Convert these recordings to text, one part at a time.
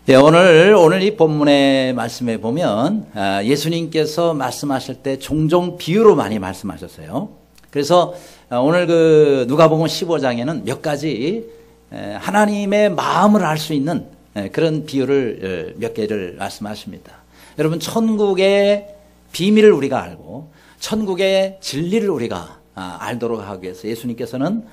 네, 오늘 이 본문의 말씀에 보면 예수님께서 말씀하실 때 종종 비유로 많이 말씀하셨어요. 그래서 오늘 그 누가복음 15장에는 몇 가지 하나님의 마음을 알 수 있는 그런 비유를 몇 개를 말씀하십니다. 여러분, 천국의 비밀을 우리가 알고 천국의 진리를 우리가 알도록 하기 위해서 예수님께서는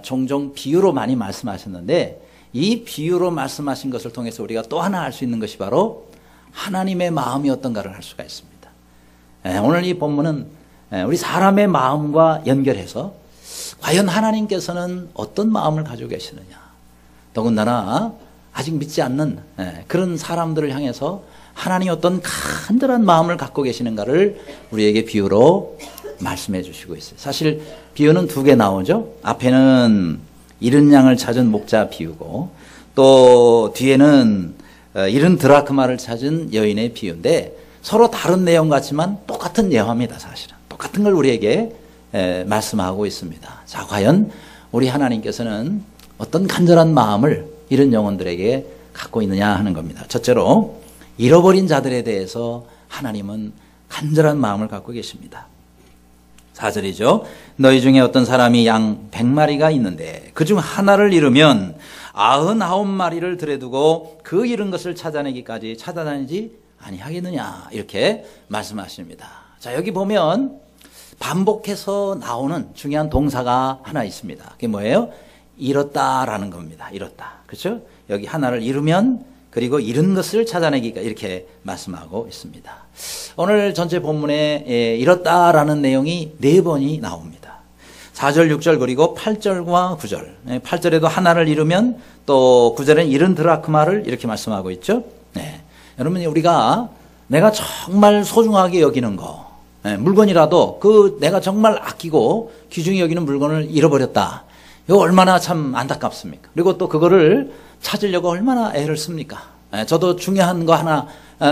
종종 비유로 많이 말씀하셨는데, 이 비유로 말씀하신 것을 통해서 우리가 또 하나 알 수 있는 것이 바로 하나님의 마음이 어떤가를 알 수가 있습니다. 오늘 이 본문은 우리 사람의 마음과 연결해서 과연 하나님께서는 어떤 마음을 가지고 계시느냐, 더군다나 아직 믿지 않는 그런 사람들을 향해서 하나님이 어떤 간절한 마음을 갖고 계시는가를 우리에게 비유로 말씀해 주시고 있어요. 사실 비유는 두 개 나오죠. 앞에는 잃은 양을 찾은 목자 비유고, 또 뒤에는 잃은 드라크마를 찾은 여인의 비유인데, 서로 다른 내용 같지만 똑같은 예화입니다. 사실은 똑같은 걸 우리에게 말씀하고 있습니다. 자, 과연 우리 하나님께서는 어떤 간절한 마음을 잃은 영혼들에게 갖고 있느냐 하는 겁니다. 첫째로, 잃어버린 자들에 대해서 하나님은 간절한 마음을 갖고 계십니다. 4절이죠. 너희 중에 어떤 사람이 양 100마리가 있는데 그중 하나를 잃으면 99마리를 들여두고 그 잃은 것을 찾아내기까지 찾아다니지 아니하겠느냐, 이렇게 말씀하십니다. 자, 여기 보면 반복해서 나오는 중요한 동사가 하나 있습니다. 그게 뭐예요? 잃었다라는 겁니다. 잃었다. 그렇죠? 여기 하나를 잃으면, 그리고 잃은 것을 찾아내기가, 이렇게 말씀하고 있습니다. 오늘 전체 본문에 잃었다라는 내용이 4번이 나옵니다. 4절, 6절, 그리고 8절과 9절. 8절에도 하나를 잃으면, 또 9절에는 잃은 드라크마를 이렇게 말씀하고 있죠. 네. 여러분, 우리가 내가 정말 소중하게 여기는 거, 물건이라도 그 내가 정말 아끼고 귀중히 여기는 물건을 잃어버렸다. 이거 얼마나 참 안타깝습니까? 그리고 또 그거를 찾으려고 얼마나 애를 씁니까? 저도 중요한 거 하나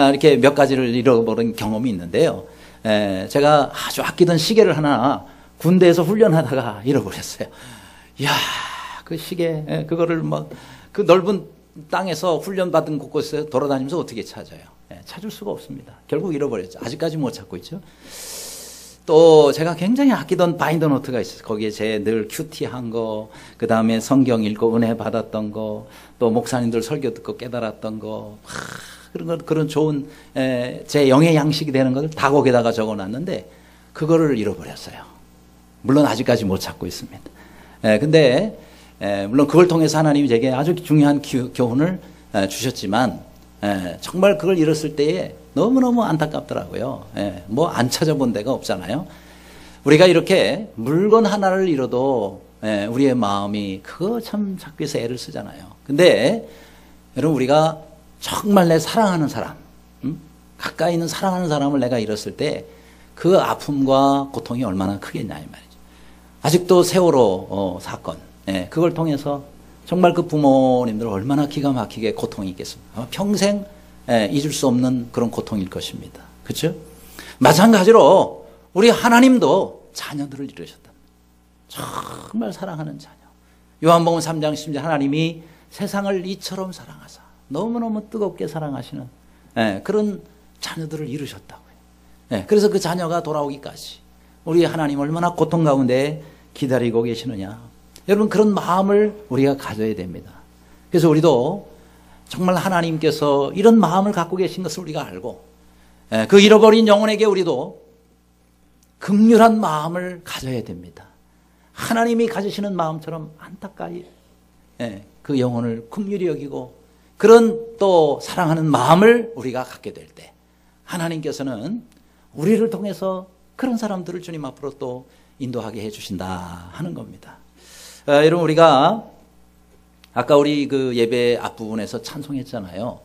이렇게 몇 가지를 잃어버린 경험이 있는데요. 제가 아주 아끼던 시계를 하나 군대에서 훈련하다가 잃어버렸어요. 이야, 그 시계, 그거를 그 넓은 땅에서 훈련받은 곳곳에 돌아다니면서 어떻게 찾아요? 찾을 수가 없습니다. 결국 잃어버렸죠. 아직까지 못 찾고 있죠. 또 제가 굉장히 아끼던 바인더 노트가 있어요. 거기에 제 늘 큐티한 거, 그 다음에 성경 읽고 은혜 받았던 거, 또 목사님들 설교 듣고 깨달았던 거, 그런 좋은 제 영의 양식이 되는 것을 다 거기다가 적어놨는데 그거를 잃어버렸어요. 물론 아직까지 못 찾고 있습니다. 근데 물론 그걸 통해서 하나님이 제게 아주 중요한 교훈을 주셨지만, 정말 그걸 잃었을 때에 너무너무 안타깝더라고요. 뭐 안 찾아본 데가 없잖아요. 우리가 이렇게 물건 하나를 잃어도 우리의 마음이 그거 참 찾기 위해서 애를 쓰잖아요. 근데 여러분, 우리가 정말 내 사랑하는 사람, 가까이 있는 사랑하는 사람을 내가 잃었을 때 그 아픔과 고통이 얼마나 크겠냐, 이 말이죠. 아직도 세월호 사건, 그걸 통해서 정말 그 부모님들 얼마나 기가 막히게 고통이 있겠습니까? 평생 잊을 수 없는 그런 고통일 것입니다. 그렇죠? 마찬가지로 우리 하나님도 자녀들을 잃으셨다. 정말 사랑하는 자녀. 요한복음 3장 10절, 하나님이 세상을 이처럼 사랑하사 너무너무 뜨겁게 사랑하시는 그런 자녀들을 잃으셨다고요. 그래서 그 자녀가 돌아오기까지 우리 하나님 얼마나 고통 가운데 기다리고 계시느냐. 여러분, 그런 마음을 우리가 가져야 됩니다. 그래서 우리도 정말 하나님께서 이런 마음을 갖고 계신 것을 우리가 알고, 그 잃어버린 영혼에게 우리도 긍휼한 마음을 가져야 됩니다. 하나님이 가지시는 마음처럼 안타까이 그 영혼을 긍휼히 여기고, 그런 또 사랑하는 마음을 우리가 갖게 될 때 하나님께서는 우리를 통해서 그런 사람들을 주님 앞으로 또 인도하게 해주신다 하는 겁니다. 여러분, 우리가 아까 우리 그 예배 앞부분에서 찬송했잖아요.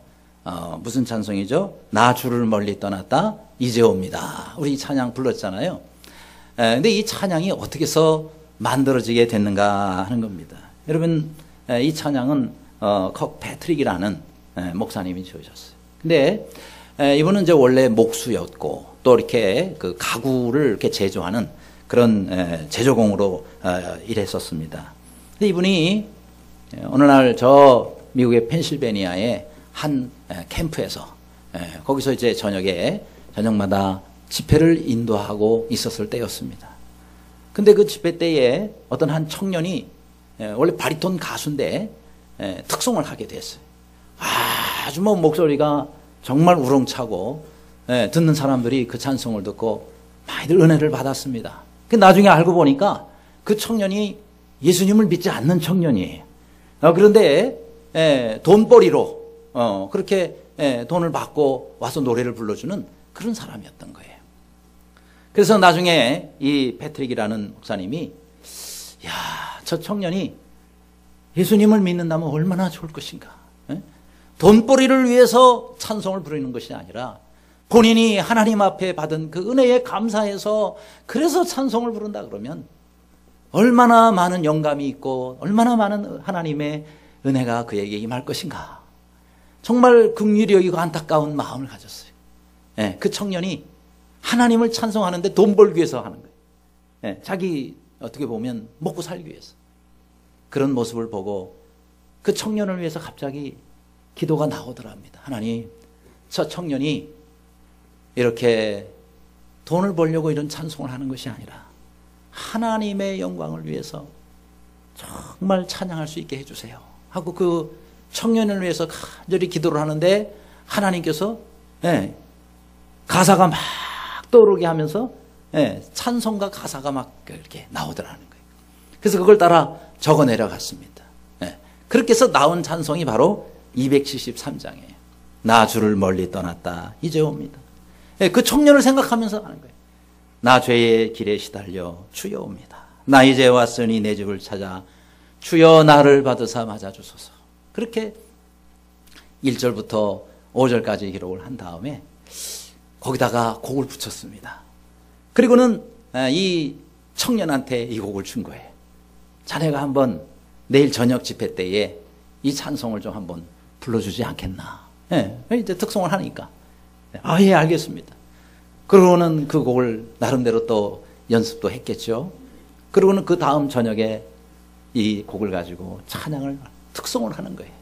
무슨 찬송이죠? 나 주를 멀리 떠났다 이제 옵니다. 우리 찬양 불렀잖아요. 근데 이 찬양이 어떻게 해서 만들어지게 됐는가 하는 겁니다. 여러분, 이 찬양은 컥 패트릭이라는 목사님이 지으셨어요. 근데 이분은 이제 원래 목수였고, 또 이렇게 그 가구를 이렇게 제조하는 그런 제조공으로 일했었습니다. 근데 이분이 어느 날 저 미국의 펜실베니아의 한 캠프에서 거기서 이제 저녁마다 집회를 인도하고 있었을 때였습니다. 근데 그 집회 때에 어떤 한 청년이 원래 바리톤 가수인데 특송을 하게 됐어요. 아주 뭐 목소리가 정말 우렁차고 듣는 사람들이 그 찬송을 듣고 많이들 은혜를 받았습니다. 나중에 알고 보니까 그 청년이 예수님을 믿지 않는 청년이에요. 그런데 돈벌이로 그렇게 돈을 받고 와서 노래를 불러주는 그런 사람이었던 거예요. 그래서 나중에 이 패트릭이라는 목사님이 야, 저 청년이 예수님을 믿는다면 얼마나 좋을 것인가. 돈벌이를 위해서 찬송을 부르는 것이 아니라 본인이 하나님 앞에 받은 그 은혜에 감사해서 그래서 찬송을 부른다 그러면 얼마나 많은 영감이 있고 얼마나 많은 하나님의 은혜가 그에게 임할 것인가. 정말 긍휼히 여기고 안타까운 마음을 가졌어요. 그 청년이 하나님을 찬송하는데 돈 벌기 위해서 하는 거예요. 자기 어떻게 보면 먹고 살기 위해서. 그런 모습을 보고 그 청년을 위해서 갑자기 기도가 나오더랍니다. 하나님, 저 청년이 이렇게 돈을 벌려고 이런 찬송을 하는 것이 아니라 하나님의 영광을 위해서 정말 찬양할 수 있게 해주세요 하고 그 청년을 위해서 간절히 기도를 하는데 하나님께서 가사가 막 떠오르게 하면서 찬송과 가사가 막 이렇게 나오더라는 거예요. 그래서 그걸 따라 적어 내려갔습니다. 그렇게 해서 나온 찬송이 바로 273장이에요. 나 주를 멀리 떠났다 이제 옵니다. 그 청년을 생각하면서 하는 거예요. 나 죄의 길에 시달려 주여 옵니다. 나 이제 왔으니 내 집을 찾아 주여 나를 받으사 맞아주소서. 그렇게 1절부터 5절까지 기록을 한 다음에 거기다가 곡을 붙였습니다. 그리고는 이 청년한테 이 곡을 준 거예요. 자네가 한번 내일 저녁 집회 때에 이 찬송을 좀 한번 불러주지 않겠나. 이제 특송을 하니까. 예, 알겠습니다. 그러고는 그 곡을 나름대로 또 연습도 했겠죠. 그러고는 그 다음 저녁에 이 곡을 가지고 찬양을, 특송을 하는 거예요.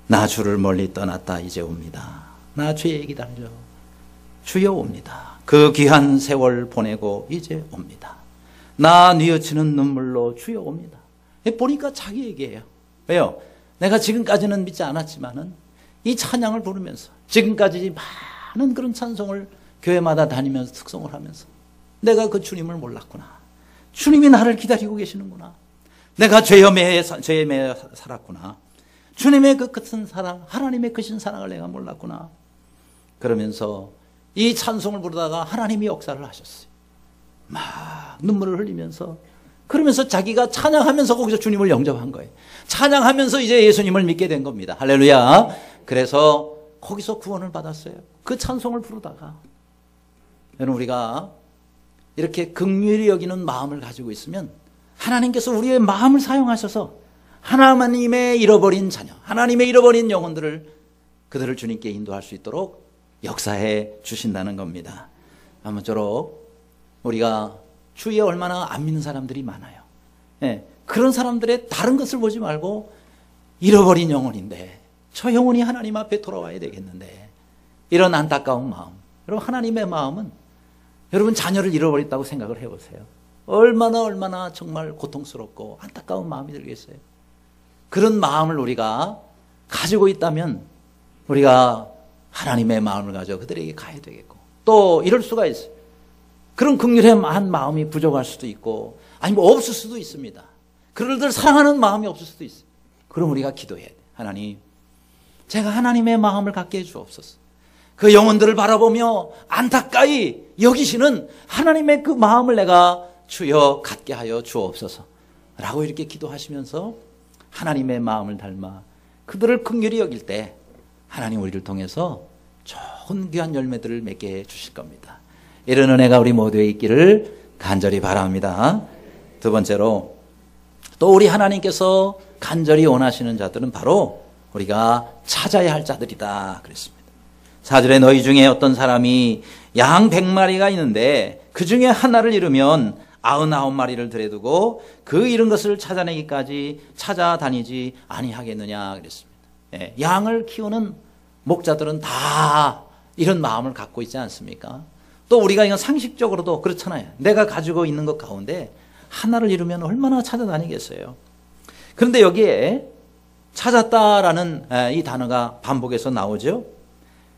나 주를 멀리 떠났다 이제 옵니다. 나 주의 기다려 주여 옵니다. 그 귀한 세월 보내고 이제 옵니다. 나 뉘어치는 눈물로 주여 옵니다. 보니까 자기 얘기예요. 왜요? 내가 지금까지는 믿지 않았지만은 이 찬양을 부르면서 지금까지 많은 그런 찬송을 교회마다 다니면서 특송을 하면서 내가 그 주님을 몰랐구나. 주님이 나를 기다리고 계시는구나. 내가 죄에 매여 살았구나. 주님의 그 크신 사랑, 하나님의 크신 사랑을 내가 몰랐구나. 그러면서 이 찬송을 부르다가 하나님이 역사를 하셨어요. 막 눈물을 흘리면서, 그러면서 자기가 찬양하면서 거기서 주님을 영접한 거예요. 찬양하면서 이제 예수님을 믿게 된 겁니다. 할렐루야. 그래서 거기서 구원을 받았어요. 그 찬송을 부르다가. 여러분, 우리가 이렇게 긍휼히 여기는 마음을 가지고 있으면 하나님께서 우리의 마음을 사용하셔서 하나님의 잃어버린 자녀, 하나님의 잃어버린 영혼들을, 그들을 주님께 인도할 수 있도록 역사해 주신다는 겁니다. 아무쪼록 우리가 주위에 얼마나 안 믿는 사람들이 많아요. 그런 사람들의 다른 것을 보지 말고 잃어버린 영혼인데 저 영혼이 하나님 앞에 돌아와야 되겠는데, 이런 안타까운 마음. 여러분, 하나님의 마음은 여러분 자녀를 잃어버렸다고 생각을 해보세요. 얼마나 정말 고통스럽고 안타까운 마음이 들겠어요. 그런 마음을 우리가 가지고 있다면 우리가 하나님의 마음을 가져 그들에게 가야 되겠고, 또 이럴 수가 있어요. 그런 긍휼한 마음이 부족할 수도 있고, 아니면 없을 수도 있습니다. 그들을 사랑하는 마음이 없을 수도 있어요. 그럼 우리가 기도해야 돼요. 하나님, 제가 하나님의 마음을 갖게 해 주옵소서. 그 영혼들을 바라보며 안타까이 여기시는 하나님의 그 마음을 내가 주여 갖게 하여 주옵소서 라고 이렇게 기도하시면서 하나님의 마음을 닮아 그들을 긍휼히 여길 때 하나님 우리를 통해서 좋은 귀한 열매들을 맺게 해 주실 겁니다. 이런 은혜가 우리 모두에 있기를 간절히 바랍니다. 두 번째로, 또 우리 하나님께서 간절히 원하시는 자들은 바로 우리가 찾아야 할 자들이다 그랬습니다. 4절에 너희 중에 어떤 사람이 양 100마리가 있는데 그 중에 하나를 잃으면 99마리를 들여두고 그 잃은 것을 찾아내기까지 찾아다니지 아니하겠느냐 그랬습니다. 양을 키우는 목자들은 다 이런 마음을 갖고 있지 않습니까? 또 우리가 이건 상식적으로도 그렇잖아요. 내가 가지고 있는 것 가운데 하나를 잃으면 얼마나 찾아다니겠어요. 그런데 여기에 찾았다라는 이 단어가 반복해서 나오죠.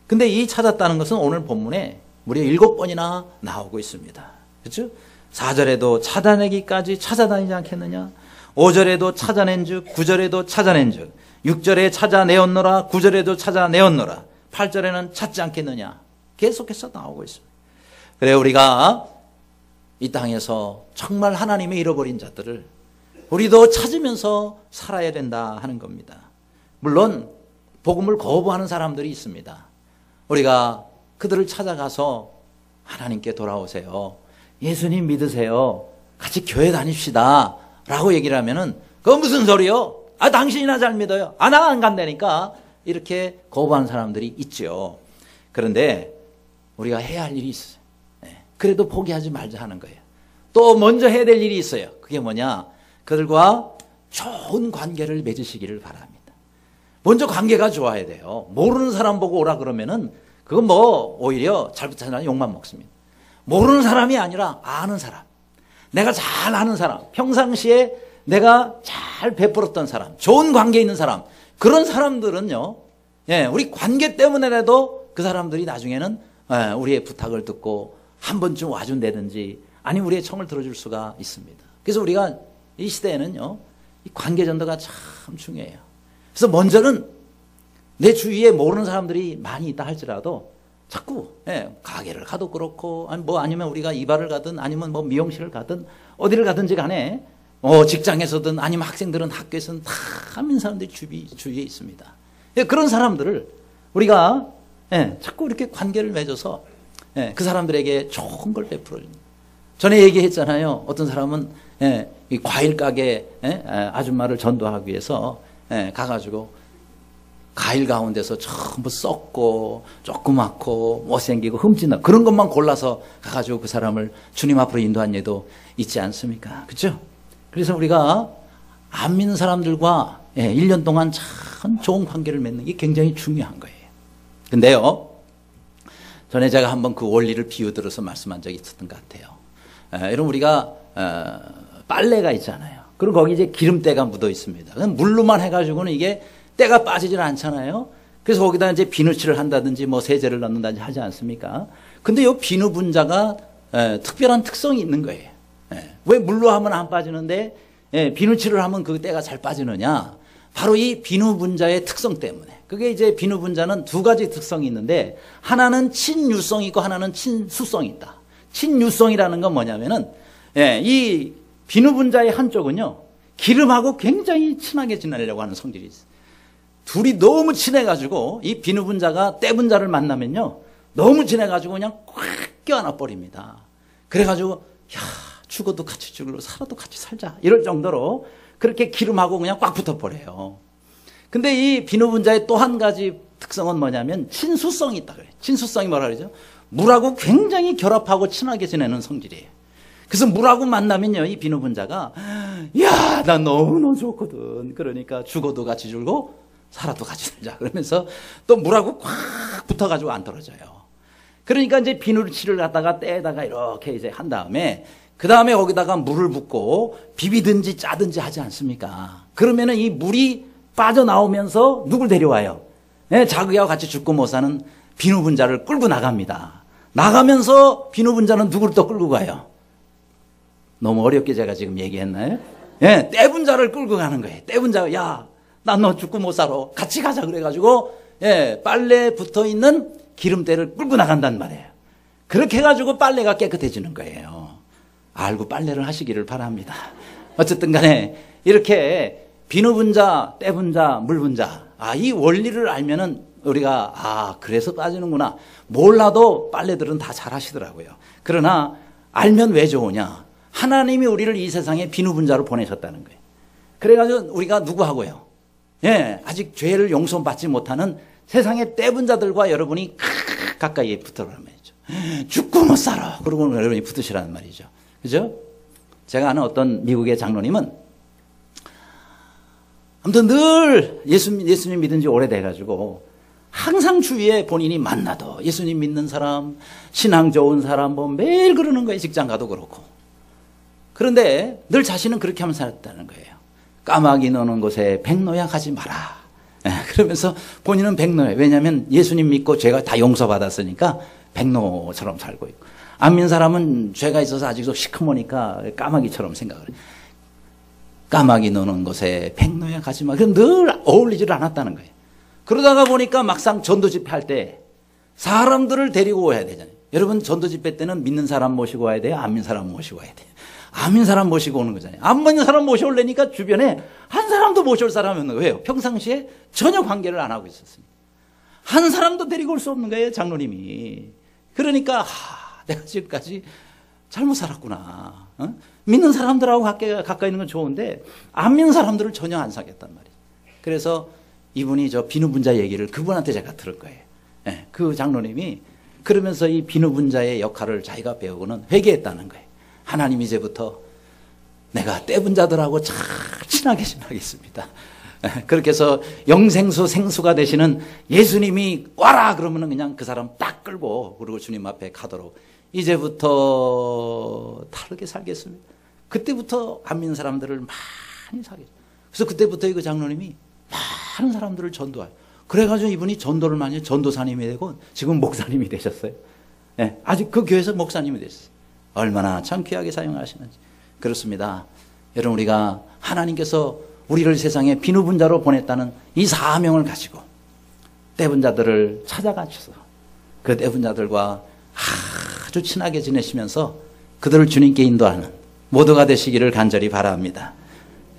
근데 이 찾았다는 것은 오늘 본문에 무려 7번이나 나오고 있습니다. 그렇죠? 4절에도 찾아내기까지 찾아다니지 않겠느냐? 5절에도 찾아낸 즉, 9절에도 찾아낸 즉, 6절에 찾아내었노라, 9절에도 찾아내었노라, 8절에는 찾지 않겠느냐? 계속해서 나오고 있습니다. 그래 우리가 이 땅에서 정말 하나님의 잃어버린 자들을 우리도 찾으면서 살아야 된다 하는 겁니다. 물론 복음을 거부하는 사람들이 있습니다. 우리가 그들을 찾아가서 하나님께 돌아오세요. 예수님 믿으세요. 같이 교회 다닙시다. 라고 얘기를 하면은 그건 무슨 소리요? 아, 당신이나 잘 믿어요. 아, 나 안 간다니까. 이렇게 거부하는 사람들이 있죠. 그런데 우리가 해야 할 일이 있어요. 그래도 포기하지 말자 하는 거예요. 또 먼저 해야 될 일이 있어요. 그게 뭐냐? 그들과 좋은 관계를 맺으시기를 바랍니다. 먼저 관계가 좋아야 돼요. 모르는 사람 보고 오라 그러면은 그건 뭐 오히려 잘못하면 욕만 먹습니다. 모르는 사람이 아니라 아는 사람, 내가 잘 아는 사람, 평상시에 내가 잘 베풀었던 사람, 좋은 관계 있는 사람, 그런 사람들은요, 우리 관계 때문에라도 그 사람들이 나중에는 우리의 부탁을 듣고 한 번쯤 와준다든지 아니면 우리의 청을 들어줄 수가 있습니다. 그래서 우리가 이 시대에는요, 이 관계 전도가 참 중요해요. 그래서 먼저는 내 주위에 모르는 사람들이 많이 있다 할지라도 자꾸 가게를 가도 그렇고 아니면 우리가 이발을 가든 아니면 뭐 미용실을 가든 어디를 가든지 간에 직장에서든 아니면 학생들은 학교에서는 다 한민 사람들이 주위에 있습니다. 그런 사람들을 우리가 자꾸 이렇게 관계를 맺어서 그 사람들에게 좋은 걸 베풀어요. 전에 얘기했잖아요. 어떤 사람은 이 과일 가게 아줌마를 전도하기 위해서 가가지고 과일 가운데서 전부 썩고 조그맣고 못생기고 흠집나 그런 것만 골라서 가가지고 그 사람을 주님 앞으로 인도한 예도 있지 않습니까? 그렇죠? 그래서 우리가 안 믿는 사람들과 1년 동안 참 좋은 관계를 맺는 게 굉장히 중요한 거예요. 근데요, 전에 제가 한번 그 원리를 비유들어서 말씀한 적이 있었던 것 같아요. 여러분 우리가 빨래가 있잖아요. 그럼 거기 이제 기름때가 묻어 있습니다. 그냥 물로만 해가지고는 이게 때가 빠지질 않잖아요. 그래서 거기다 이제 비누칠을 한다든지 뭐 세제를 넣는다든지 하지 않습니까? 근데 이 비누 분자가 특별한 특성이 있는 거예요. 왜 물로 하면 안 빠지는데 비누칠을 하면 그 때가 잘 빠지느냐? 바로 이 비누 분자의 특성 때문에. 그게 이제 비누 분자는 두 가지 특성이 있는데 하나는 친유성이 있고 하나는 친수성이 있다. 친유성이라는 건 뭐냐면은 이 비누 분자의 한쪽은요, 기름하고 굉장히 친하게 지내려고 하는 성질이 있어요. 둘이 너무 친해가지고 이 비누 분자가 때 분자를 만나면요, 너무 친해가지고 그냥 꽉 껴안아 버립니다. 그래가지고 야, 죽어도 같이 죽을로 살아도 같이 살자 이럴 정도로 그렇게 기름하고 그냥 꽉 붙어 버려요. 근데 이 비누 분자의 또 한 가지 특성은 뭐냐면 친수성이 있다 그래요. 친수성이 뭐라 그러죠? 물하고 굉장히 결합하고 친하게 지내는 성질이에요. 그래서 물하고 만나면요, 이 비누 분자가 야, 나 너무 너 좋거든. 그러니까 죽어도 같이 죽고 살아도 같이 살자. 그러면서 또 물하고 꽉 붙어가지고 안 떨어져요. 그러니까 이제 비누칠을 갖다가 때에다가 이렇게 이제 한 다음에 그 다음에 거기다가 물을 붓고 비비든지 짜든지 하지 않습니까? 그러면은 이 물이 빠져나오면서 누굴 데려와요? 자기와 같이 죽고 못 사는 비누 분자를 끌고 나갑니다. 나가면서 비누 분자는 누구를 또 끌고 가요? 너무 어렵게 제가 지금 얘기했나요? 때 분자를 끌고 가는 거예요. 때 분자가 야, 나 너 죽고 못 살아. 같이 가자 그래가지고 빨래에 붙어있는 기름때를 끌고 나간단 말이에요. 그렇게 해가지고 빨래가 깨끗해지는 거예요. 알고 빨래를 하시기를 바랍니다. 어쨌든 간에 이렇게 비누 분자, 때 분자, 물 분자, 이 원리를 알면은 우리가 그래서 빠지는구나. 몰라도 빨래들은 다 잘 하시더라고요. 그러나 알면 왜 좋으냐? 하나님이 우리를 이 세상에 비누 분자로 보내셨다는 거예요. 그래가지고 우리가 누구하고요? 아직 죄를 용서받지 못하는 세상의 때 분자들과 여러분이 가까이에 붙으라는 말이죠. 죽고 못 살아. 그러고 여러분이 붙으시라는 말이죠. 그죠? 제가 아는 어떤 미국의 장로님은 아무튼 늘 예수님 믿은 지 오래돼가지고 항상 주위에 본인이 만나도 예수님 믿는 사람, 신앙 좋은 사람 뭐 매일 그러는 거예요. 직장 가도 그렇고. 그런데 늘 자신은 그렇게 하면서 살았다는 거예요. 까마귀 노는 곳에 백노야 가지 마라. 그러면서 본인은 백노예요. 왜냐하면 예수님 믿고 죄가 다 용서받았으니까 백노처럼 살고 있고, 안 믿는 사람은 죄가 있어서 아직도 시커머니까 까마귀처럼 생각을 해요. 까마귀 노는 곳에 백노야 가지 마. 그럼 늘 어울리지를 않았다는 거예요. 그러다가 보니까 막상 전도 집회할 때 사람들을 데리고 와야 되잖아요. 여러분, 전도 집회 때는 믿는 사람 모시고 와야 돼요? 안 믿는 사람 모시고 와야 돼요? 안 믿는 사람 모시고 오는 거잖아요. 안 믿는 사람 모셔오려니까 주변에 한 사람도 모셔올 사람이 없는 거예요. 평상시에 전혀 관계를 안 하고 있었으니까. 한 사람도 데리고 올 수 없는 거예요, 장로님이. 그러니까 내가 지금까지 잘못 살았구나. 믿는 사람들하고 가까이 있는 건 좋은데 안 믿는 사람들을 전혀 안 사귀었단 말이에요. 그래서 이분이 저 비누분자 얘기를 그분한테 제가 들을 거예요. 네, 그 장로님이 그러면서 이 비누분자의 역할을 자기가 배우고는 회개했다는 거예요. 하나님, 이제부터 내가 떼분 자들하고 잘 친하게 지내겠습니다. 그렇게 해서 영생수 생수가 되시는 예수님이 와라 그러면은 그냥 그 사람 딱 끌고 그리고 주님 앞에 가도록 이제부터 다르게 살겠습니다. 그때부터 안 믿는 사람들을 많이 사귀었어요. 그래서 그때부터 그 장로님이 많은 사람들을 전도해요. 그래가지고 이분이 전도를 많이 해서 전도사님이 되고 지금 목사님이 되셨어요. 네, 아직 그 교회에서 목사님이 되셨어요. 얼마나 참 귀하게 사용하시는지. 그렇습니다. 여러분, 우리가 하나님께서 우리를 세상에 비누분자로 보냈다는 이 사명을 가지고 떼분 자들을 찾아가셔서 그 떼분 자들과 아주 친하게 지내시면서 그들을 주님께 인도하는 모두가 되시기를 간절히 바랍니다.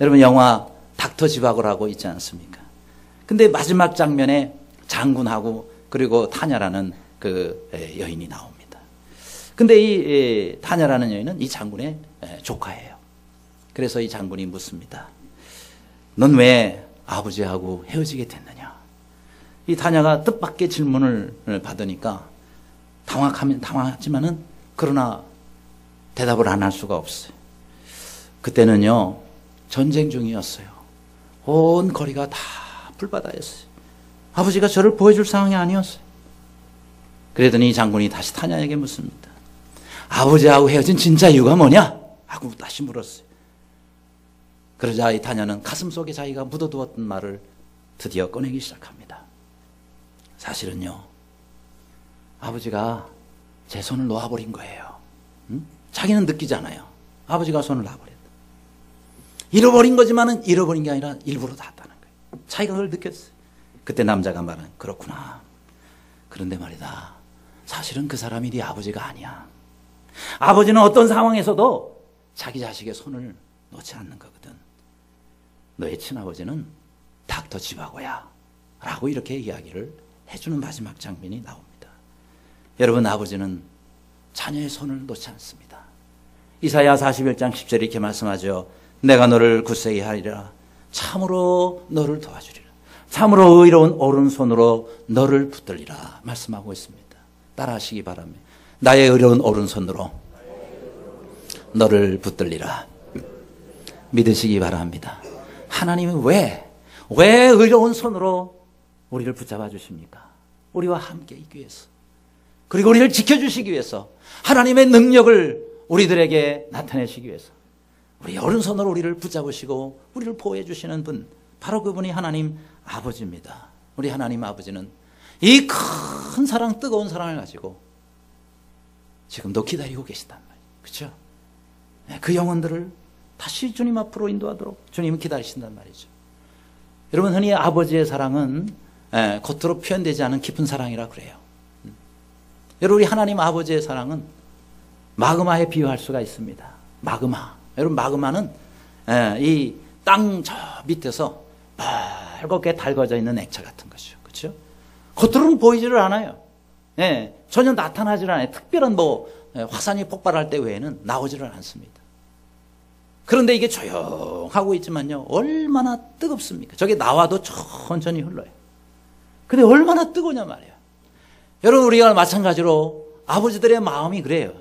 여러분, 영화 닥터 지바고라고 있지 않습니까? 근데 마지막 장면에 장군하고 그리고 타냐라는 그 여인이 나옵니다. 근데 이 타냐라는 여인은 이 장군의 조카예요. 그래서 이 장군이 묻습니다. 넌 왜 아버지하고 헤어지게 됐느냐? 이 타냐가 뜻밖의 질문을 받으니까 당황하지만은 그러나 대답을 안 할 수가 없어요. 그때는요, 전쟁 중이었어요. 온 거리가 다 불바다였어요. 아버지가 저를 보여줄 상황이 아니었어요. 그러더니 이 장군이 다시 타냐에게 묻습니다. 아버지하고 헤어진 진짜 이유가 뭐냐? 하고 다시 물었어요. 그러자 이 타냐는 가슴 속에 자기가 묻어두었던 말을 드디어 꺼내기 시작합니다. 사실은요, 아버지가 제 손을 놓아버린 거예요. 자기는 느끼잖아요. 아버지가 손을 놔버렸다. 잃어버린 거지만은 잃어버린 게 아니라 일부러 닿았다는 거예요. 자기가 그걸 느꼈어요. 그때 남자가 말은 그렇구나. 그런데 말이다. 사실은 그 사람이 네 아버지가 아니야. 아버지는 어떤 상황에서도 자기 자식의 손을 놓지 않는 거거든. 너의 친아버지는 닥터 지바고야. 라고 이렇게 이야기를 해주는 마지막 장면이 나옵니다. 여러분, 아버지는 자녀의 손을 놓지 않습니다. 이사야 41장 10절에 이렇게 말씀하죠. 내가 너를 굳세게 하리라. 참으로 너를 도와주리라. 참으로 의로운 오른손으로 너를 붙들리라. 말씀하고 있습니다. 따라하시기 바랍니다. 나의 의로운 오른손으로 너를 붙들리라. 믿으시기 바랍니다. 하나님은 왜 의로운 손으로 우리를 붙잡아 주십니까? 우리와 함께 있기 위해서. 그리고 우리를 지켜주시기 위해서. 하나님의 능력을 우리들에게 나타내시기 위해서. 우리 오른손으로 우리를 붙잡으시고 우리를 보호해 주시는 분, 바로 그분이 하나님 아버지입니다. 우리 하나님 아버지는 이 큰 사랑, 뜨거운 사랑을 가지고 지금도 기다리고 계시단 말이에요. 그렇죠? 그 영혼들을 다시 주님 앞으로 인도하도록 주님은 기다리신단 말이죠. 여러분, 흔히 아버지의 사랑은 겉으로 표현되지 않은 깊은 사랑이라 그래요. 여러분, 우리 하나님 아버지의 사랑은 마그마에 비유할 수가 있습니다. 마그마. 여러분, 마그마는 이 땅 저 밑에서 빨갛게 달궈져 있는 액체 같은 것이죠. 그렇죠? 겉으로는 보이지를 않아요. 전혀 나타나지를 않아요. 특별한 화산이 폭발할 때 외에는 나오지를 않습니다. 그런데 이게 조용하고 있지만요, 얼마나 뜨겁습니까? 저게 나와도 천천히 흘러요. 근데 얼마나 뜨거우냐 말이에요. 여러분, 우리가 마찬가지로 아버지들의 마음이 그래요.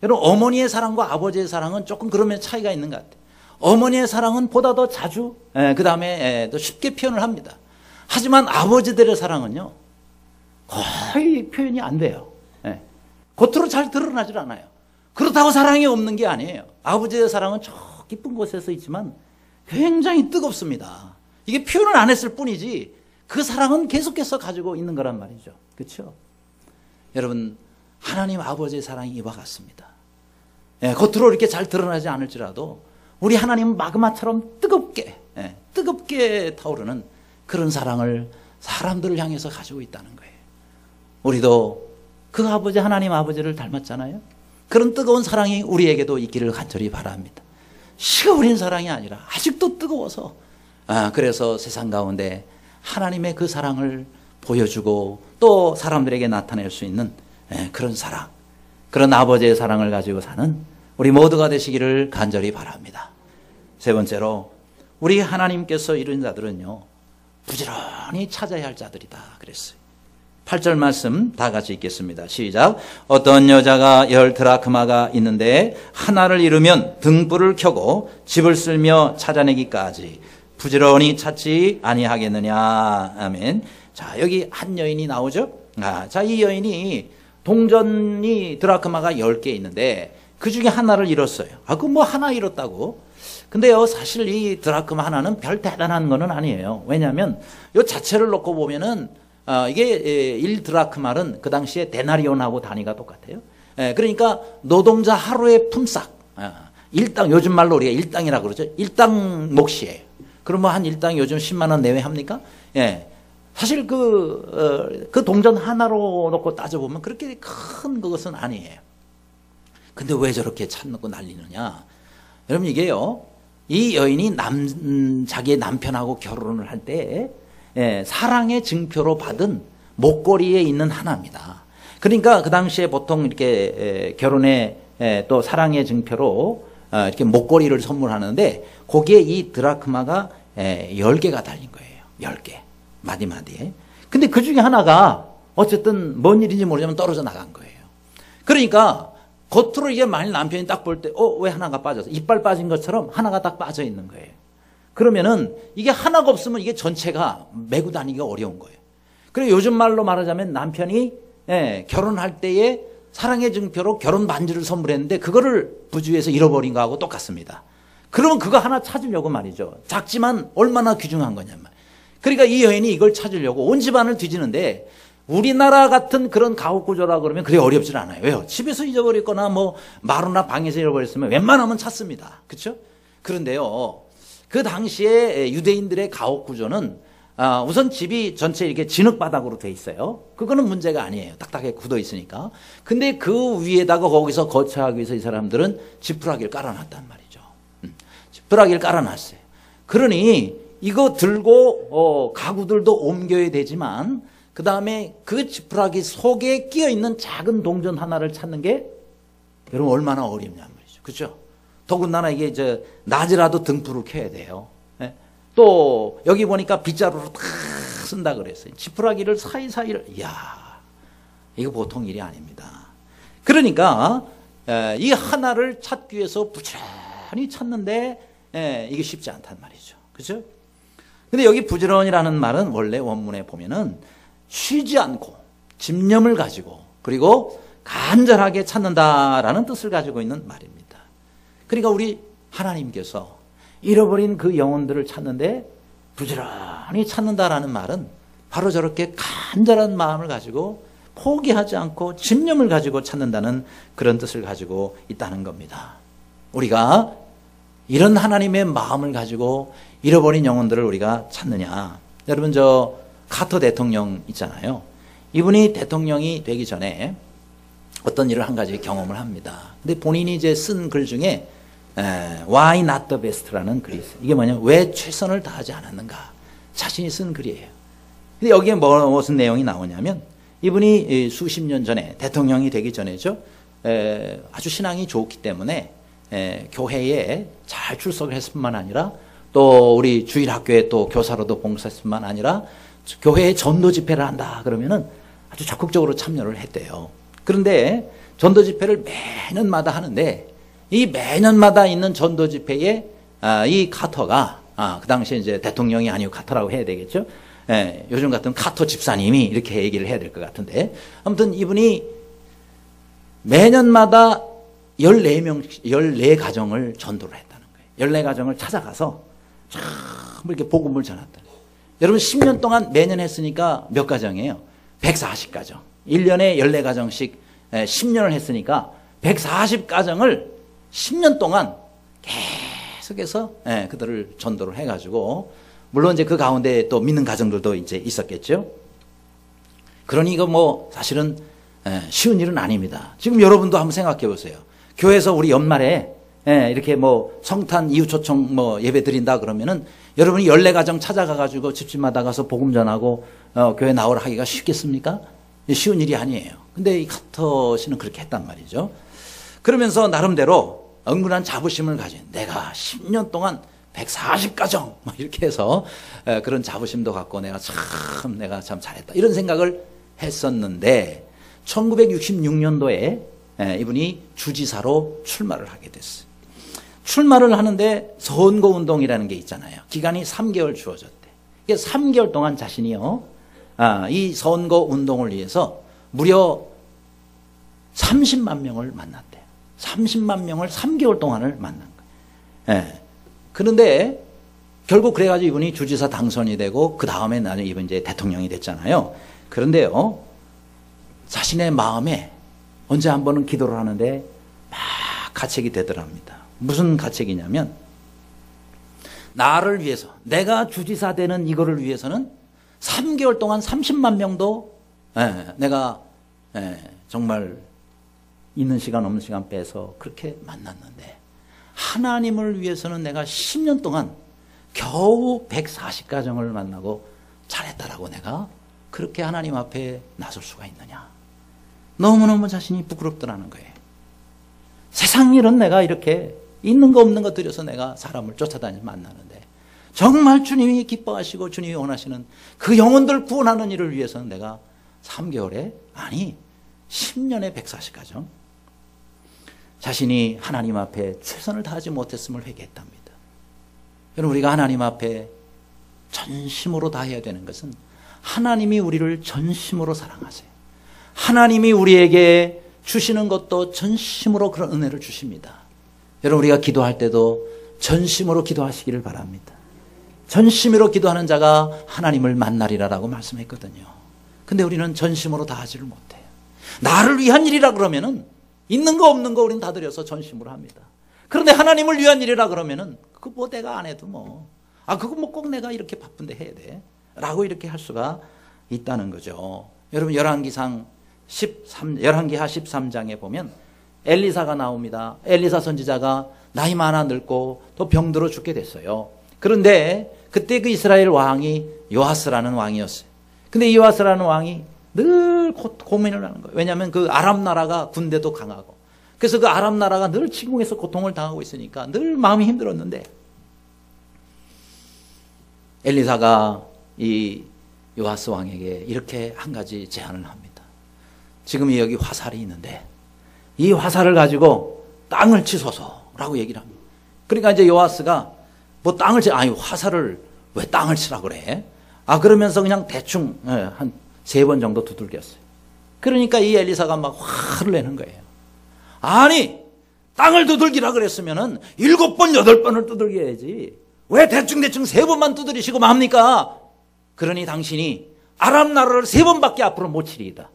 여러분, 어머니의 사랑과 아버지의 사랑은 조금 그러면 차이가 있는 것 같아요. 어머니의 사랑은 보다 더 자주, 그 다음에 더 쉽게 표현을 합니다. 하지만 아버지들의 사랑은요, 거의 표현이 안 돼요. 예. 겉으로 잘 드러나질 않아요. 그렇다고 사랑이 없는 게 아니에요. 아버지의 사랑은 저 깊은 곳에서 있지만 굉장히 뜨겁습니다. 이게 표현을 안 했을 뿐이지 그 사랑은 계속해서 가지고 있는 거란 말이죠. 그렇죠? 여러분, 하나님 아버지의 사랑이 이와 같습니다. 예, 겉으로 이렇게 잘 드러나지 않을지라도 우리 하나님은 마그마처럼 뜨겁게, 뜨겁게 타오르는 그런 사랑을 사람들을 향해서 가지고 있다는 거예요. 우리도 그 아버지, 하나님 아버지를 닮았잖아요. 그런 뜨거운 사랑이 우리에게도 있기를 간절히 바랍니다. 식어버린 사랑이 아니라 아직도 뜨거워서, 그래서 세상 가운데 하나님의 그 사랑을 보여주고 또 사람들에게 나타낼 수 있는 그런 사랑, 그런 아버지의 사랑을 가지고 사는 우리 모두가 되시기를 간절히 바랍니다. 세 번째로, 우리 하나님께서 이룬 자들은요, 부지런히 찾아야 할 자들이다 그랬어요. 8절 말씀 다 같이 읽겠습니다. 시작. 어떤 여자가 10 드라크마가 있는데 하나를 잃으면 등불을 켜고 집을 쓸며 찾아내기까지 부지런히 찾지 아니하겠느냐. 아멘. 자, 여기 한 여인이 나오죠. 자, 이 여인이 동전이 드라크마가 10개 있는데 그 중에 하나를 잃었어요. 그 뭐 하나 잃었다고? 근데요, 사실 이 드라크마 하나는 별 대단한 거는 아니에요. 왜냐하면 이 자체를 놓고 보면은 이게 1 드라크마는 그 당시에 데나리온하고 단위가 똑같아요. 그러니까 노동자 하루의 품삯, 일당, 요즘 말로 우리가 일당이라고 그러죠. 일당 몫이에요. 그럼 뭐 한 일당 요즘 10만 원 내외 합니까? 사실 그 동전 하나로 놓고 따져보면 그렇게 큰 그것은 아니에요. 근데 왜 저렇게 찾고 난리느냐? 여러분, 이게요, 이 여인이 자기의 남편하고 결혼을 할 때 사랑의 증표로 받은 목걸이에 있는 하나입니다. 그러니까 그 당시에 보통 이렇게 결혼에 또 사랑의 증표로 이렇게 목걸이를 선물하는데 거기에 이 드라크마가 10개가 달린 거예요. 10개. 마디마디에. 근데 그 중에 하나가 어쨌든 뭔 일인지 모르지만 떨어져 나간 거예요. 그러니까 겉으로 이게 만일 남편이 딱 볼 때, 왜 하나가 빠졌어? 이빨 빠진 것처럼 하나가 딱 빠져 있는 거예요. 그러면은 이게 하나가 없으면 이게 전체가 메고 다니기가 어려운 거예요. 그리고 요즘 말로 말하자면 남편이 결혼할 때에 사랑의 증표로 결혼 반지를 선물했는데 그거를 부주에서 잃어버린 거하고 똑같습니다. 그러면 그거 하나 찾으려고 말이죠. 작지만 얼마나 귀중한 거냐면. 그러니까 이 여인이 이걸 찾으려고 온 집안을 뒤지는데 우리나라 같은 그런 가옥 구조라 그러면 그게 어렵지 않아요. 왜요? 집에서 잊어버렸거나 뭐 마루나 방에서 잃어버렸으면 웬만하면 찾습니다. 그렇죠? 그런데요, 그 당시에 유대인들의 가옥 구조는 우선 집이 전체 이렇게 진흙바닥으로 돼 있어요. 그거는 문제가 아니에요. 딱딱하게 굳어 있으니까. 근데 그 위에다가 거기서 거처하기 위해서 이 사람들은 지푸라기를 깔아놨단 말이죠. 지푸라기를 깔아놨어요. 그러니 이거 들고 가구들도 옮겨야 되지만 그 다음에 그 지푸라기 속에 끼어있는 작은 동전 하나를 찾는 게 여러분 얼마나 어렵냐 말이죠. 그렇죠? 더군다나 이게 낮이라도 등불을 켜야 돼요. 또 여기 보니까 빗자루로 다 쓴다 그랬어요. 지푸라기를 사이사이를, 이야, 이거 보통 일이 아닙니다. 그러니까 이 하나를 찾기 위해서 부지런히 찾는데 이게 쉽지 않단 말이죠. 그렇죠? 근데 여기 부지런이라는 말은 원래 원문에 보면은 쉬지 않고 집념을 가지고 그리고 간절하게 찾는다라는 뜻을 가지고 있는 말입니다. 그러니까 우리 하나님께서 잃어버린 그 영혼들을 찾는데 부지런히 찾는다라는 말은 바로 저렇게 간절한 마음을 가지고 포기하지 않고 집념을 가지고 찾는다는 그런 뜻을 가지고 있다는 겁니다. 우리가 이런 하나님의 마음을 가지고 잃어버린 영혼들을 우리가 찾느냐. 여러분, 카터 대통령 있잖아요. 이분이 대통령이 되기 전에 어떤 일을 한 가지 경험을 합니다. 근데 본인이 이제 쓴 글 중에 Why not the best라는 글이 있어요. 이게 뭐냐면 왜 최선을 다하지 않았는가. 자신이 쓴 글이에요. 근데 여기에 무슨 내용이 나오냐면 이분이 수십 년 전에 대통령이 되기 전에죠. 아주 신앙이 좋기 때문에 교회에 잘 출석을 했을 뿐만 아니라 또 우리 주일학교에 또 교사로도 봉사했을 뿐만 아니라 교회에 전도 집회를 한다 그러면은 아주 적극적으로 참여를 했대요. 그런데 전도 집회를 매년마다 하는데 이 매년마다 있는 전도 집회에 이 카터가 그 당시에 이제 대통령이 아니고 카터라고 해야 되겠죠. 요즘 같은 카토 집사님이 이렇게 얘기를 해야 될 것 같은데, 아무튼 이분이 매년마다 14가정을 전도를 했다는 거예요. 14가정을 찾아가서 전부 이렇게 복음을 전한다. 여러분 10년 동안 매년 했으니까 몇 가정이에요? 140가정. 1년에 14가정씩 10년을 했으니까 140가정을 10년 동안 계속해서 그들을 전도를 해가지고, 물론 이제 그 가운데 또 믿는 가정들도 이제 있었겠죠. 그러니 이거 뭐 사실은 쉬운 일은 아닙니다. 지금 여러분도 한번 생각해 보세요. 교회에서 우리 연말에 이렇게 뭐 성탄 이후 초청 뭐 예배 드린다 그러면은 여러분이 14가정 찾아가가지고 집집마다 가서 복음 전하고 교회 나오라 하기가 쉽겠습니까? 쉬운 일이 아니에요. 근데 이 카터 씨는 그렇게 했단 말이죠. 그러면서 나름대로 은근한 자부심을 가진, 내가 10년 동안 140가정 이렇게 해서 그런 자부심도 갖고 내가 참 잘했다 이런 생각을 했었는데, 1966년도에 이분이 주지사로 출마를 하게 됐어요. 출마를 하는데 선거운동이라는 게 있잖아요. 기간이 3개월 주어졌대. 이게 3개월 동안 자신이요, 이 선거운동을 위해서 무려 30만 명을 만났대요. 30만 명을 3개월 동안을 만난 거예요. 그런데 결국 그래가지고 이분이 주지사 당선이 되고, 그 다음에 나중에 이분 이제 대통령이 됐잖아요. 그런데요, 자신의 마음에 언제 한 번은 기도를 하는데 막 가책이 되더랍니다. 무슨 가책이냐면, 나를 위해서, 내가 주지사 되는 이거를 위해서는 3개월 동안 30만 명도 내가 정말 있는 시간 없는 시간 빼서 그렇게 만났는데, 하나님을 위해서는 내가 10년 동안 겨우 140가정을 만나고 잘했다라고 내가 그렇게 하나님 앞에 나설 수가 있느냐. 너무너무 자신이 부끄럽더라는 거예요. 세상 일은 내가 이렇게 있는 거 없는 거 들여서 내가 사람을 쫓아다니면서 만나는데, 정말 주님이 기뻐하시고 주님이 원하시는 그 영혼들 구원하는 일을 위해서는 내가 3개월에, 아니 10년에 140가정 자신이 하나님 앞에 최선을 다하지 못했음을 회개했답니다. 여러분, 우리가 하나님 앞에 전심으로 다해야 되는 것은, 하나님이 우리를 전심으로 사랑하세요. 하나님이 우리에게 주시는 것도 전심으로 그런 은혜를 주십니다. 여러분, 우리가 기도할 때도 전심으로 기도하시기를 바랍니다. 전심으로 기도하는 자가 하나님을 만나리라라고 말씀했거든요. 근데 우리는 전심으로 다하지를 못해요. 나를 위한 일이라 그러면은 있는 거 없는 거 우리는 다 들여서 전심으로 합니다. 그런데 하나님을 위한 일이라 그러면은 그거 뭐 내가 안 해도 뭐, 그거 뭐 꼭 내가 이렇게 바쁜데 해야 돼 라고 이렇게 할 수가 있다는 거죠. 여러분, 열왕기하 13장에 보면 엘리사가 나옵니다. 엘리사 선지자가 나이 많아 늙고 또 병들어 죽게 됐어요. 그런데 그때 그 이스라엘 왕이 요아스라는 왕이었어요. 근데 이 요아스라는 왕이 늘 고민을 하는 거예요. 왜냐하면 그 아람 나라가 군대도 강하고, 그래서 그 아람 나라가 늘 침공해서 고통을 당하고 있으니까 늘 마음이 힘들었는데, 엘리사가 이 요아스 왕에게 이렇게 한 가지 제안을 합니다. 지금 여기 화살이 있는데 이 화살을 가지고 땅을 치소서라고 얘기를 합니다. 그러니까 이제 요아스가 뭐 땅을 화살을 왜 땅을 치라 그래? 그러면서 그냥 대충 한 3번 정도 두들겼어요. 그러니까 이 엘리사가 막 화를 내는 거예요. 아니, 땅을 두들기라 그랬으면은 7번, 8번을 두들겨야지. 왜 대충 3번만 두드리시고 맙니까? 그러니 당신이 아람 나라를 3번밖에 앞으로 못 치리이다.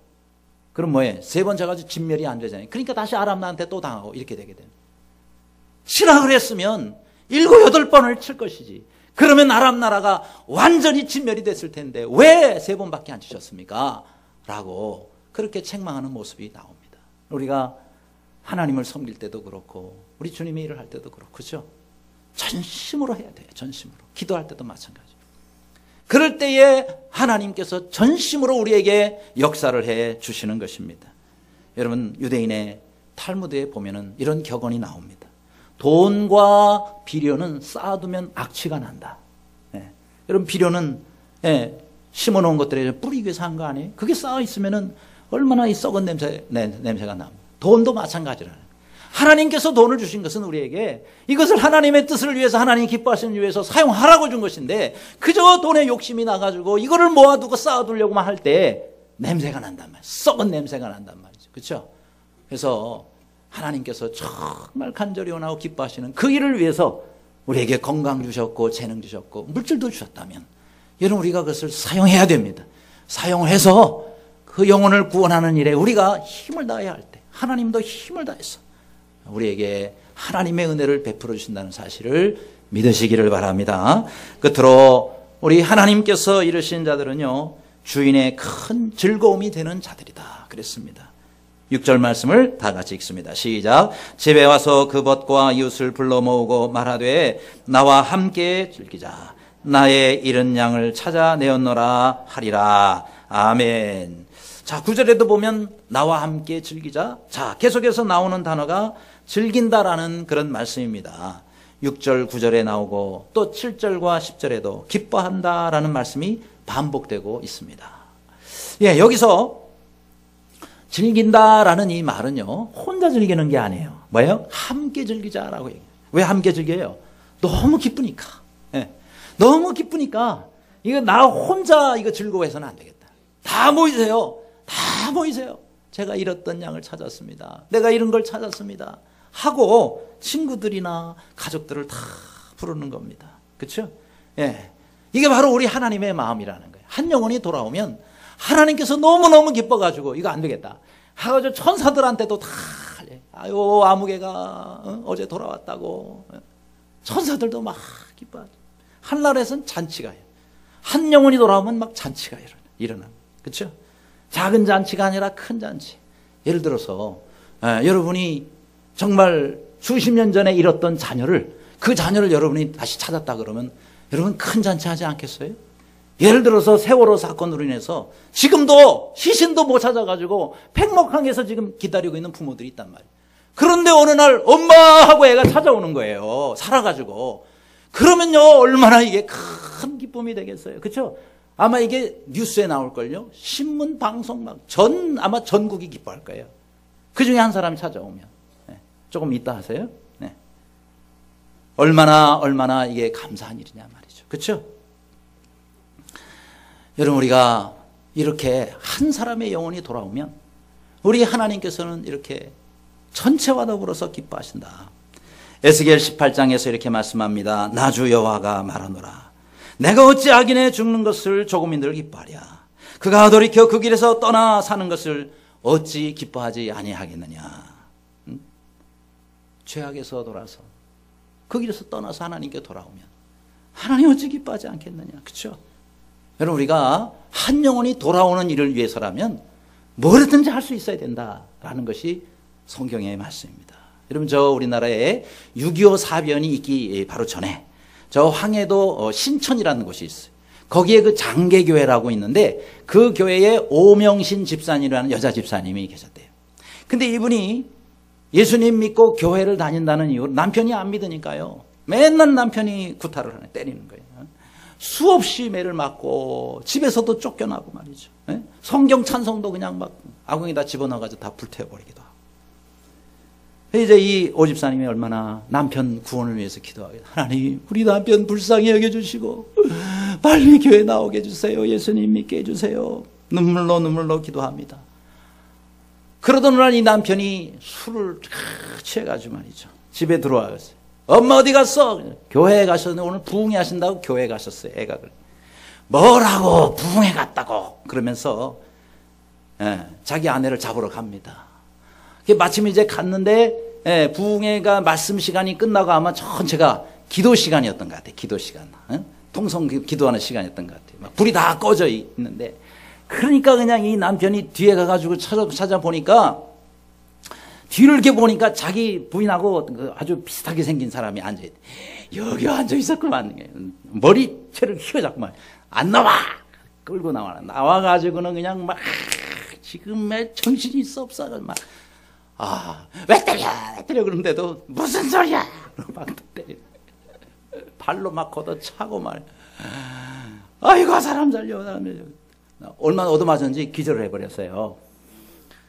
그럼 뭐해? 3번 쳐가지고 진멸이 안 되잖아요. 그러니까 다시 아람 나라한테 또 당하고 이렇게 되게 되는. 치라 그랬으면 7, 8번을 칠 것이지. 그러면 아람 나라가 완전히 진멸이 됐을 텐데 왜 3번밖에 안 치셨습니까? 라고 그렇게 책망하는 모습이 나옵니다. 우리가 하나님을 섬길 때도 그렇고 우리 주님의 일을 할 때도 그렇고, 그죠? 전심으로 해야 돼요. 전심으로. 기도할 때도 마찬가지. 그럴 때에 하나님께서 전심으로 우리에게 역사를 해 주시는 것입니다. 여러분, 유대인의 탈무드에 보면은 이런 격언이 나옵니다. 돈과 비료는 쌓아두면 악취가 난다. 여러분, 비료는 심어놓은 것들에 뿌리기 위해서 한 거 아니에요? 그게 쌓아 있으면은 얼마나 이 썩은 냄새가 납니다. 돈도 마찬가지라는. 하나님께서 돈을 주신 것은 우리에게 이것을 하나님의 뜻을 위해서 하나님 기뻐하시는 위해서 사용하라고 준 것인데 그저 돈에 욕심이 나가지고 이거를 모아두고 쌓아두려고만 할 때 냄새가 난단 말이에요. 썩은 냄새가 난단 말이죠. 그렇죠? 그래서 하나님께서 정말 간절히 원하고 기뻐하시는 그 일을 위해서 우리에게 건강 주셨고 재능 주셨고 물질도 주셨다면 여러분 우리가 그것을 사용해야 됩니다. 사용을 해서 그 영혼을 구원하는 일에 우리가 힘을 다해야 할 때 하나님도 힘을 다해서 우리에게 하나님의 은혜를 베풀어 주신다는 사실을 믿으시기를 바랍니다. 끝으로 우리 하나님께서 이르신 자들은요 주인의 큰 즐거움이 되는 자들이다 그랬습니다. 6절 말씀을 다 같이 읽습니다. 시작. 집에 와서 그 벗과 이웃을 불러 모으고 말하되 나와 함께 즐기자. 나의 잃은 양을 찾아내었노라 하리라. 아멘. 자, 9절에도 보면 나와 함께 즐기자. 자, 계속해서 나오는 단어가 즐긴다라는 그런 말씀입니다. 6절, 9절에 나오고 또 7절과 10절에도 기뻐한다라는 말씀이 반복되고 있습니다. 예, 여기서 즐긴다라는 이 말은요, 혼자 즐기는 게 아니에요. 뭐예요? 함께 즐기자라고 얘기해요. 왜 함께 즐겨요? 너무 기쁘니까. 예, 너무 기쁘니까 이거 나 혼자 이거 즐거워해서는 안 되겠다. 다 모이세요. 다 모이세요. 제가 잃었던 양을 찾았습니다. 내가 잃은 걸 찾았습니다. 하고 친구들이나 가족들을 다 부르는 겁니다. 그렇죠? 예, 이게 바로 우리 하나님의 마음이라는 거예요. 한 영혼이 돌아오면 하나님께서 너무너무 기뻐가지고 이거 안 되겠다 하가지고 천사들한테도 다 아유 아무개가 어제 돌아왔다고 천사들도 막 기뻐하죠. 한나라에서는 잔치가 해요. 한 영혼이 돌아오면 막 잔치가 일어나. 그렇죠? 작은 잔치가 아니라 큰 잔치. 예를 들어서 여러분이 정말 수십 년 전에 잃었던 자녀를 그 자녀를 여러분이 다시 찾았다 그러면 여러분 큰 잔치 하지 않겠어요? 예를 들어서 세월호 사건으로 인해서 지금도 시신도 못 찾아가지고 팽목항에서 지금 기다리고 있는 부모들이 있단 말이에요. 그런데 어느 날 엄마하고 애가 찾아오는 거예요. 살아가지고. 그러면요 얼마나 이게 큰 기쁨이 되겠어요. 그렇죠? 아마 이게 뉴스에 나올걸요. 신문 방송 막 아마 전국이 기뻐할 거예요. 그 중에 한 사람이 찾아오면. 네. 조금 이따 하세요. 네. 얼마나 이게 감사한 일이냐 말이죠. 그렇죠? 여러분 우리가 이렇게 한 사람의 영혼이 돌아오면 우리 하나님께서는 이렇게 전체와 더불어서 기뻐하신다. 에스겔 18장에서 이렇게 말씀합니다. 나 주 여호와가 말하노라. 내가 어찌 악인의 죽는 것을 조금인들 기뻐하랴. 그가 돌이켜 그 길에서 떠나 사는 것을 어찌 기뻐하지 아니하겠느냐. 죄악에서 돌아서 그 길에서 떠나서 하나님께 돌아오면 하나님 어찌 기뻐하지 않겠느냐. 그렇죠? 여러분 우리가 한 영혼이 돌아오는 일을 위해서라면 뭐든지 할 수 있어야 된다라는 것이 성경의 말씀입니다. 여러분 저 우리나라에 6.25 사변이 있기 바로 전에 저 황해도 신천이라는 곳이 있어요. 거기에 그 장계교회라고 있는데 그 교회에 오명신 집사님이라는 여자 집사님이 계셨대요. 근데 이분이 예수님 믿고 교회를 다닌다는 이유로 남편이 안 믿으니까요. 맨날 남편이 구타를 하네. 때리는 거예요. 수없이 매를 맞고 집에서도 쫓겨나고 말이죠. 성경 찬송도 그냥 막 아궁에다 집어넣어가지고 다 불태워버리기도 하고. 이제 이 오집사님이 얼마나 남편 구원을 위해서 기도하게 하나님 우리 남편 불쌍히 여겨주시고 빨리 교회 나오게 해주세요. 예수님 믿게 해주세요. 눈물로 기도합니다. 그러던 어느 날 이 남편이 술을 취해가지고 말이죠. 집에 들어와서 엄마 어디 갔어? 교회에 가셨는데 오늘 부흥회 하신다고 교회에 가셨어요. 애가 그래. 뭐라고 부흥회 갔다고 그러면서 자기 아내를 잡으러 갑니다. 마침 이제 갔는데 부흥회가 말씀 시간이 끝나고 아마 전체가 기도 시간이었던 것 같아요. 기도 시간. 통성 기도하는 시간이었던 것 같아요. 막 불이 다 꺼져 있는데 그러니까 그냥 이 남편이 뒤에 가가지고 찾아보니까 뒤를 이렇게 보니까 자기 부인하고 아주 비슷하게 생긴 사람이 앉아있대. 여기 앉아있었구만. 머리채를 휘어잡고만. 안 나와! 끌고 나와가지고는 그냥 막, 지금 왜 정신이 있어 없어. 막, 왜 때려! 그러는데도 무슨 소리야! 막 때려. 발로 막 걷어차고 말. 아이고, 사람 살려. 얼마나 얻어맞은지 기절을 해버렸어요.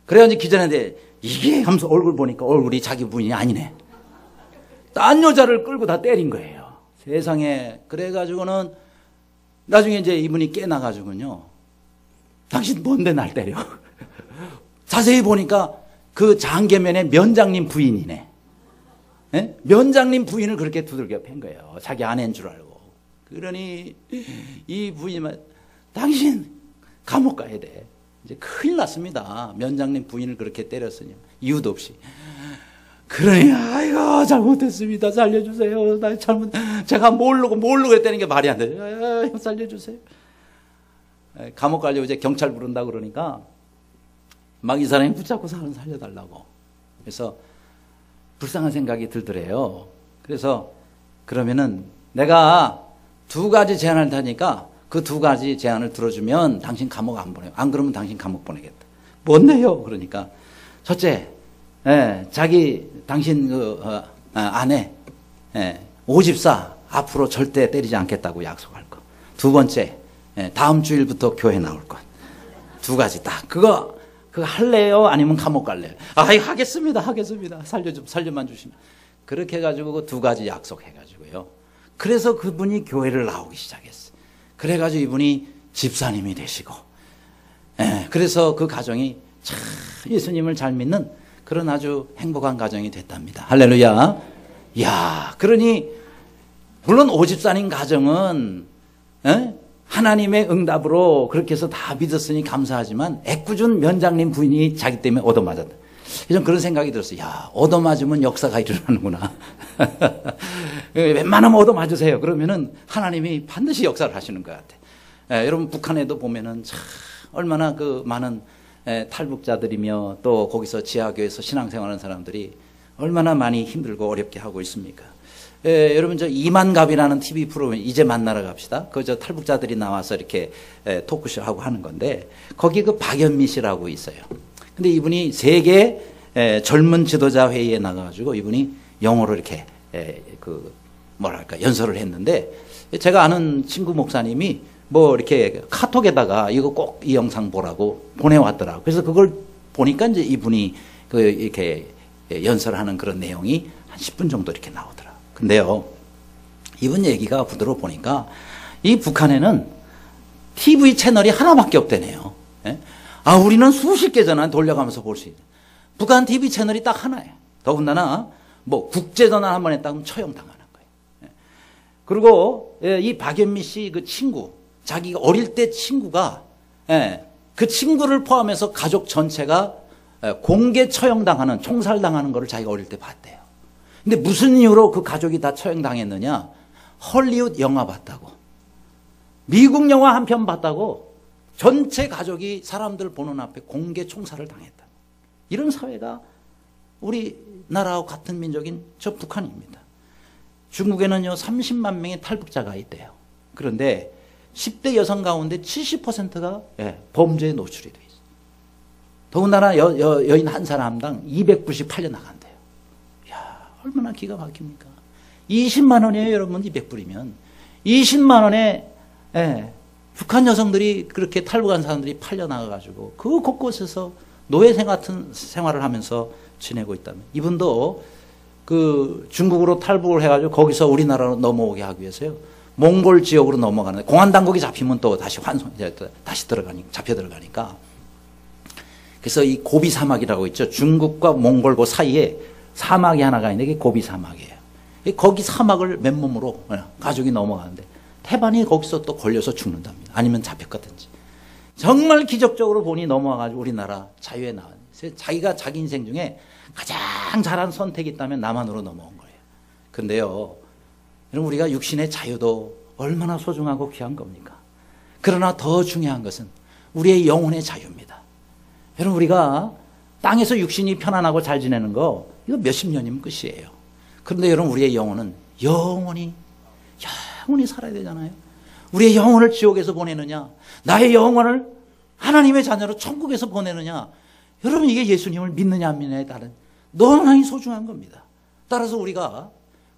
그래가지고 기자한테 이게 하면서 얼굴 보니까 얼굴이 자기 부인이 아니네. 딴 여자를 끌고 다 때린 거예요. 세상에. 그래가지고는 나중에 이제 이분이 깨나가지고는요. 당신 뭔데 날 때려? 자세히 보니까 그 장계면의 면장님 부인이네. 예? 면장님 부인을 그렇게 두들겨 팬 거예요. 자기 아내인 줄 알고. 그러니 이 부인이 당신 감옥 가야 돼. 이제 큰일 났습니다. 면장님 부인을 그렇게 때렸으니 이유도 없이. 그러니 아이고 잘못했습니다. 살려주세요. 나 잘못 제가 모르고 했다는 게 말이 안 돼요. 살려주세요. 감옥 가려고 이제 경찰 부른다 그러니까 막 이 사람이 붙잡고 살려달라고. 그래서 불쌍한 생각이 들더래요. 그래서 그러면은 내가 두 가지 제안을 하니까 그 두 가지 제안을 들어주면 당신 감옥 안 보내요. 안 그러면 당신 감옥 보내겠다. 뭔데요? 그러니까 첫째, 당신 아내, 오집사 앞으로 절대 때리지 않겠다고 약속할 것. 두 번째, 다음 주일부터 교회 나올 것. 두 가지 딱. 그거 할래요? 아니면 감옥 갈래요? 하겠습니다. 살려만 주시면. 그렇게 해가지고 그 두 가지 약속해가지고요. 그래서 그분이 교회를 나오기 시작했어요. 그래가지고 이분이 집사님이 되시고, 그래서 그 가정이 참 예수님을 잘 믿는 그런 아주 행복한 가정이 됐답니다. 할렐루야. 야, 그러니, 물론 오집사님 가정은, 하나님의 응답으로 그렇게 해서 다 믿었으니 감사하지만 애꿎은 면장님 부인이 자기 때문에 얻어맞았다. 좀 그런 생각이 들었어요. 야, 얻어맞으면 역사가 일어나는구나. 웬만하면 얻어맞으세요. 그러면은 하나님이 반드시 역사를 하시는 것 같아. 여러분 북한에도 보면은 참 얼마나 그 많은 탈북자들이며 또 거기서 지하교에서 신앙생활하는 사람들이 얼마나 많이 힘들고 어렵게 하고 있습니까? 여러분 저 이만갑이라는 TV 프로그램 이제 만나러 갑시다. 그 저 탈북자들이 나와서 이렇게 토크쇼 하고 하는 건데 거기 그 박연미 씨라고 있어요. 근데 이분이 세계 젊은 지도자 회의에 나가가지고 이분이 영어로 이렇게 연설을 했는데 제가 아는 친구 목사님이 뭐 이렇게 카톡에다가 이거 꼭 이 영상 보라고 보내왔더라고. 그래서 그걸 보니까 이제 이분이 이렇게 연설하는 그런 내용이 한 10분 정도 이렇게 나오더라. 근데요, 이분 얘기가 부드러워 보니까 이 북한에는 TV 채널이 하나밖에 없대네요. 우리는 수십 개 전화 돌려가면서 볼 수 있는. 북한 TV 채널이 딱 하나예요. 더군다나 뭐 국제전화 한번 했다면 처형당하는 거예요. 그리고 이 박연미 씨 그 친구, 자기가 어릴 때 친구가 그 친구를 포함해서 가족 전체가 공개 처형당하는, 총살당하는 거를 자기가 어릴 때 봤대요. 근데 무슨 이유로 그 가족이 다 처형당했느냐? 헐리우드 영화 봤다고. 미국 영화 한 편 봤다고 전체 가족이 사람들 보는 앞에 공개 총살을 당했다. 이런 사회가 우리나라와 같은 민족인 저 북한입니다. 중국에는요 30만 명의 탈북자가 있대요. 그런데 10대 여성 가운데 70%가 범죄에 노출이 돼 있어요. 더군다나 여인 한 사람당 200불씩 팔려 나간대요. 이야, 얼마나 기가 막힙니까? 20만 원이에요, 여러분. 200불이면 20만 원에 북한 여성들이 그렇게 탈북한 사람들이 팔려 나가가지고 그 곳곳에서 노예생 같은 생활을 하면서 지내고 있다면 이분도 그 중국으로 탈북을 해가지고 거기서 우리나라로 넘어오게 하기 위해서요 몽골 지역으로 넘어가는데 공안 당국이 잡히면 또 다시 잡혀 들어가니까 그래서 이 고비 사막이라고 있죠. 중국과 몽골 그 사이에 사막이 하나가 있는데 이게 고비 사막이에요. 거기 사막을 맨몸으로 가족이 넘어가는데 태반이 거기서 또 걸려서 죽는답니다. 아니면 잡혔거든지. 정말 기적적으로 본이 넘어와가지고 우리나라 자유에 나왔어요. 자기가 자기 인생 중에 가장 잘한 선택이 있다면 남한으로 넘어온 거예요. 근데요, 여러분 우리가 육신의 자유도 얼마나 소중하고 귀한 겁니까? 그러나 더 중요한 것은 우리의 영혼의 자유입니다. 여러분 우리가 땅에서 육신이 편안하고 잘 지내는 거 이거 몇십 년이면 끝이에요. 그런데 여러분 우리의 영혼은 영원히 살아야 되잖아요. 우리의 영혼을 지옥에서 보내느냐, 나의 영혼을 하나님의 자녀로 천국에서 보내느냐, 여러분 이게 예수님을 믿느냐 안 믿느냐에 따른 너무나 소중한 겁니다. 따라서 우리가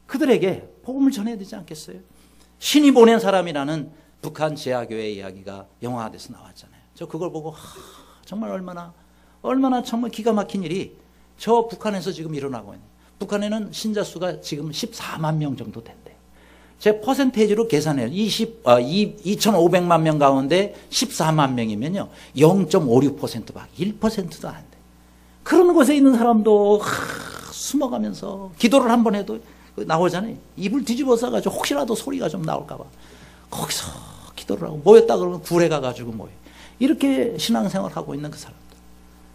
그들에게 복음을 전해야 되지 않겠어요? 신이 보낸 사람이라는 북한 지하교회 이야기가 영화화돼서 나왔잖아요. 저 그걸 보고 정말 얼마나 얼마나 정말 기가 막힌 일이 저 북한에서 지금 일어나고 있는. 북한에는 신자 수가 지금 14만 명 정도 된대요. 제 퍼센테이지로 계산해요. 2,500만 명 가운데 14만 명이면요. 0.56%밖에 1%도 안 돼. 그런 곳에 있는 사람도 숨어가면서 기도를 한 번 해도 나오잖아요. 입을 뒤집어 써가지고 혹시라도 소리가 좀 나올까봐. 거기서 기도를 하고 모였다 그러면 굴에 가가지고 모여. 이렇게 신앙생활 하고 있는 그 사람들.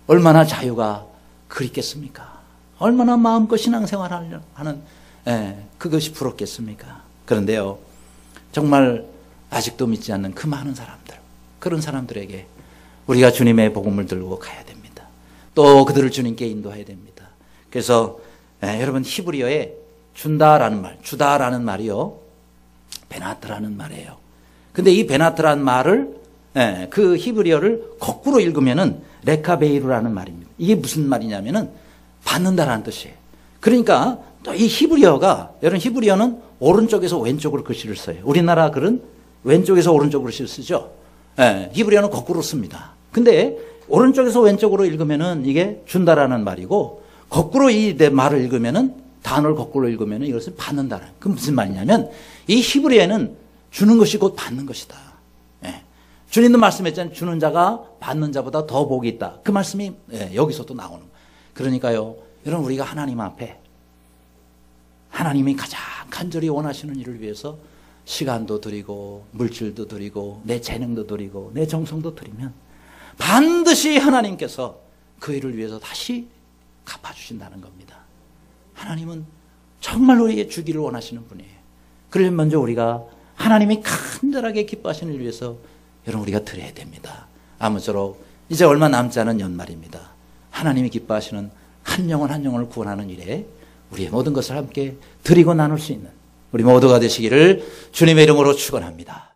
얼마나 자유가 그립겠습니까? 얼마나 마음껏 신앙생활 하는 그것이 부럽겠습니까? 그런데요, 정말 아직도 믿지 않는 그 많은 사람들, 그런 사람들에게 우리가 주님의 복음을 들고 가야 됩니다. 또 그들을 주님께 인도해야 됩니다. 그래서 여러분 히브리어에 준다라는 말, 주다라는 말이요, 베나트라는 말이에요. 근데 이 베나트라는 말을 그 히브리어를 거꾸로 읽으면은 레카베이루라는 말입니다. 이게 무슨 말이냐면은 받는다라는 뜻이에요. 그러니까 또 이 히브리어가, 여러분 히브리어는 오른쪽에서 왼쪽으로 글씨를 써요. 우리나라 글은 왼쪽에서 오른쪽으로 글씨를 쓰죠. 히브리어는 거꾸로 씁니다. 근데 오른쪽에서 왼쪽으로 읽으면은 이게 준다라는 말이고, 거꾸로 이 내 말을 읽으면은, 단어를 거꾸로 읽으면은 이것을 받는다라는. 그 무슨 말이냐면 이 히브리어에는 주는 것이 곧 받는 것이다. 주님도 말씀했잖아요. 주는 자가 받는 자보다 더 복이 있다. 그 말씀이 여기서도 나오는 거예요. 그러니까요, 여러분 우리가 하나님 앞에 하나님이 가장 간절히 원하시는 일을 위해서 시간도 드리고 물질도 드리고 내 재능도 드리고 내 정성도 드리면 반드시 하나님께서 그 일을 위해서 다시 갚아주신다는 겁니다. 하나님은 정말 우리에게 주기를 원하시는 분이에요. 그러려면 먼저 우리가 하나님이 간절하게 기뻐하시는 일을 위해서 여러분 우리가 드려야 됩니다. 아무쪼록 이제 얼마 남지 않은 연말입니다. 하나님이 기뻐하시는 한 영혼 한 영혼을 구원하는 일에 우리의 모든 것을 함께 드리고 나눌 수 있는 우리 모두가 되시기를 주님의 이름으로 축원합니다.